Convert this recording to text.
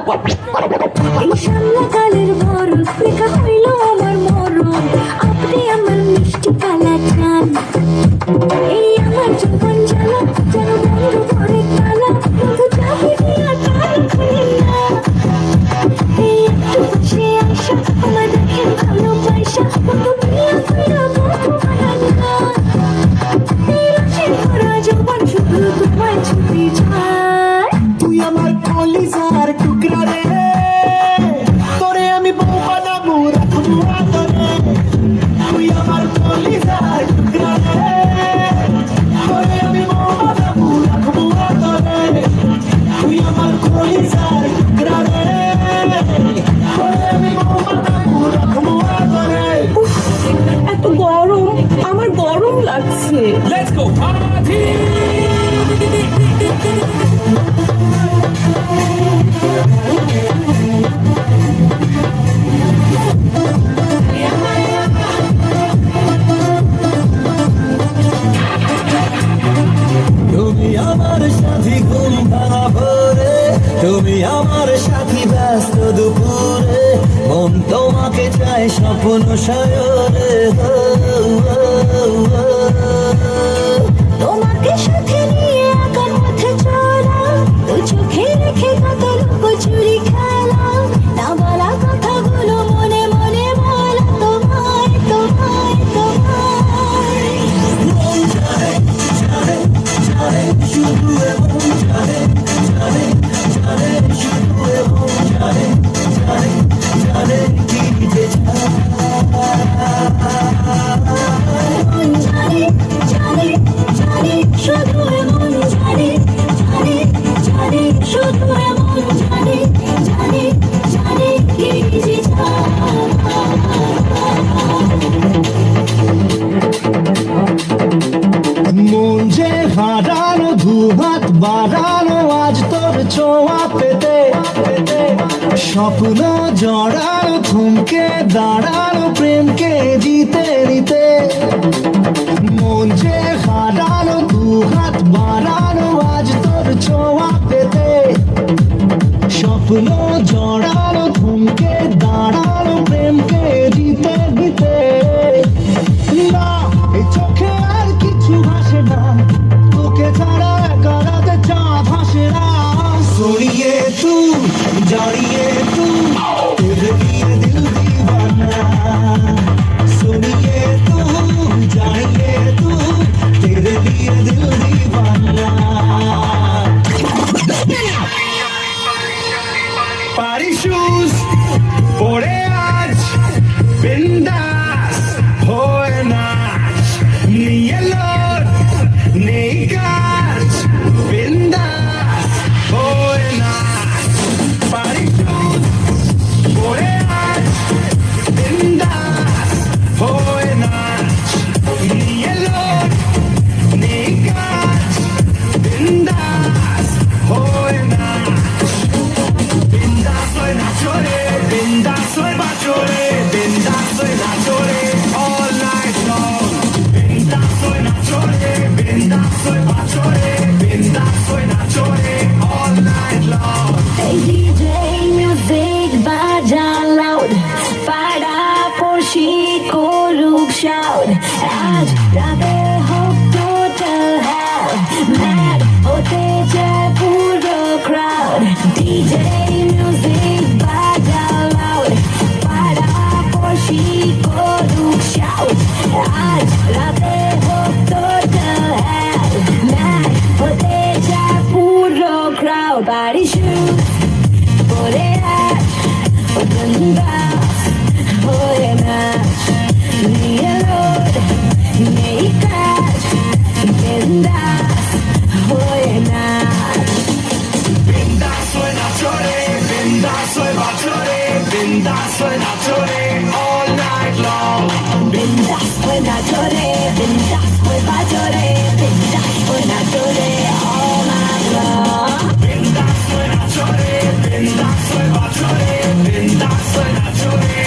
এই শ্যামলা কালের বরণ লেখা হইল আমার মরণ, আপনি আমার মিষ্টি কালা চান। এই আমার জীবন জ্বালা যেন বন্ধ করে তালা, বন্ধু চাবি দিয়া কান খুলে না। এই একটু পাশে আইসা আমার দেখেন ভালোবাসা, বন্ধু বিয়া কইরা বন্ধু বানান না। এই রসের ভরা যৌবন শুধু তোমার ছুটি যায়। তুই আমার কলিজার টুকরা রে, তোরে আমি বউ বানাবো রাখবো আদরে। তুই আমার কলিজার টুকরা রে, তোরে আমি বউ বানাবো রাখবো আদরে। তুই আমার কলিজার টুকরা রে, তোরে আমি বউ বানাবো রাখবো আদরে। এত গরম, আমার গরম লাগছে। Let's go party! তুমি আমার সাথী ঘুম ভাঙা ভোরে, তুমি আমার সাথী ব্যস্ত দুপুরে, মন তোমাকে চায় স্বপ্ন সায়রে। তোমাকে সাথে নিয়ে আকার পথে চলা, দু চোখে রেখে কত লুকোচুরি খেলা, না বলা কথাগুলো মনে মনে বলা তোমায় তোমায় তোমায়। মন চায় চায় চায় শুধু এমন চায় চায় চায় শুধু এমন চায় চায় চায় কি যে মন জানে জানে জানে শুধু এমন জানে জানে জানে শুধু এমন জানে জানে জানে কি যে মন যে হারানো দুহাত বাড়ানো আজ তোর ছোঁয়া পেতে, স্বপ্ন জড়ানো থমকে দাঁড়ানো প্রেমকে জিতে নিতে। মন যে হারানো দুহাত বাড়ানো আজ তোর ছোঁয়া পেতে, স্বপ্ন জড়ানো থমকে দাঁড়ানো প্রেমকে জিতে দিতে। না এই চোখে আর কিছু ভাসে না, তোকে ছাড়া একারাতে চাঁদ ভাসে না। सोनिए तू जानिए तू तेरे लिए दिल दीवाना। सुनिए तू जानिए तू तेरे लिए दिल दीवाना। Party shoes পরে আজ বিন্দাস হয়ে নাচ, নিয়ে লোট নেই কাজ বিন্দাস হয়ে নাচ। Party shoes পরে আজ বিন্দাস হয়ে নাচ, নিয়ে লোট নেই কাজ বিন্দাস হয়ে নাচ। Bindazo en la chore, bindazo en la chore, bindazo en la chore, all night long. Bindazo en la chore, bindazo en la chore, bindazo en la chore, all night long. Hey DJ music baja loud, para porshi koruk shout, aaj raate ho total hell, mad hote jay puro crowd. DJ music baja loud, para porshi koruk shout, aaj raate ho total hell, mad hote jay puro crowd. Body shoes pore aaj bindas hoye naach, niye load nei kaaj bindas hoye naach. Bindazo en la chore, bindazo en la chore, bindazo en la chore, all night long. Bindas hoye na chore, bindas hoye ba chore, bindas hoye na chore all night long. Bindazo en la chore, bindazo en la chore, bindazo en la chore,